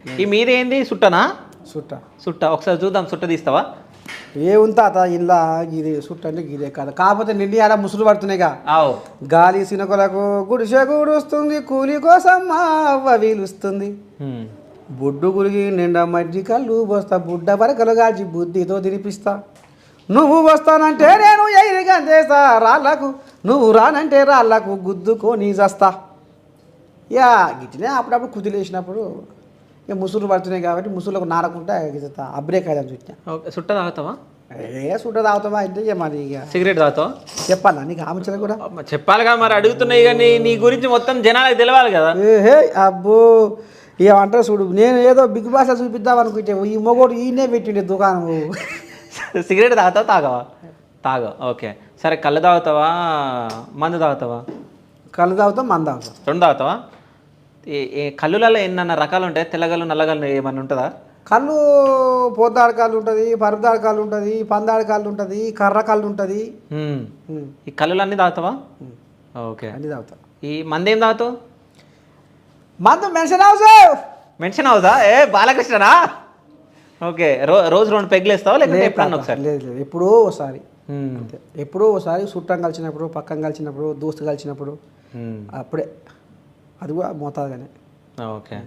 ఈ మీదేంది సుట్టనా? సుట్ట సుట్ట ఒకసారి చూద్దాం, సుట్ట తీస్తావా? ఏముంది తాత ఇలా ఇది సుట్ట అంటే గిదే కాదు, కాకపోతే నిండి ఆడ ముసులు పడుతున్నాయిగా. ఆవు గాలి సినకొలకు గుడిసె గూడుస్తుంది, కూలి కోసం మా అవ్వ వీలుస్తుంది. బొడ్డు గురిగి నిండా మజ్జి కళ్ళు పోస్తా, బుడ్డ వరకలు గాల్చి బుద్ధితో తినిపిస్తా. నువ్వు వస్తానంటే నేను ఎయిరిగా చేస్తా రాళ్ళకు, నువ్వు రానంటే రాళ్ళకు గుద్దుకొని చేస్తా. ఇక గిట్టినే అప్పుడప్పుడు కుదిలేసినప్పుడు ఇక ముసులు పడుతున్నాయి కాబట్టి ముసులకు నారకుంటా అబ్రేక్ అయ్యాను చూసిన. సుట్ట తాగుతావా? సుట్ట తాగుతావా అంటే ఇక మరి ఇక సిగరెట్ తాగుతావా? చెప్పాలా నీకు ఆమె కూడా చెప్పాలిగా, మరి అడుగుతున్నాయి కానీ నీ గురించి మొత్తం జనాలకు తెలియాలి కదా. ఏహే అబ్బో ఏమంటారు చూడు, నేను ఏదో బిగ్ బాస్ చూపిద్దాం అనుకుంటే ఈ మొగోడు ఈయనే పెట్టిండే దుకాణం. సిగరెట్ తాగుతావా? తాగవా? తాగ. ఓకే సరే, కళ్ళు తాగుతావా మందు తాగుతావా? కళ్ళు తాగుతాం, మంద తాగుతాం. రెండు తాగుతావా? ఏ కళ్ళులలో ఎన్నన్నా రకాలు ఉంటాయి? తెల్లగల్లు నల్లగల్లు ఏమన్నా ఉంటుందా? కళ్ళు పోద్దాడు కాళ్ళు ఉంటుంది, పరుదాడు కాళ్ళు ఉంటుంది, పందాడు కాళ్ళు ఉంటుంది, కర్ర కళ్ళు ఉంటుంది. ఈ కళ్ళులు అన్నీ తాగుతావా? ఓకే అన్నీ తాగుతాం. ఈ మంది ఏం తాగుతావు? మందు మెన్షన్ హౌస్. మెన్షన్ హౌసా? ఏ బాలకృష్ణనా? ఓకే రోజు రెండు పెగ్గులు వేస్తావా లేకపోతే ఎప్పుడన్నా ఒకసారి? లేదు లేదు, ఎప్పుడో ఒకసారి. అంతే, ఎప్పుడో ఒకసారి చుట్టం కలిసినప్పుడు, పక్కన కలిసినప్పుడు, దోస్తు కలిసినప్పుడు, అప్పుడే. అది కూడా మోతాదుగానే. ఓకే.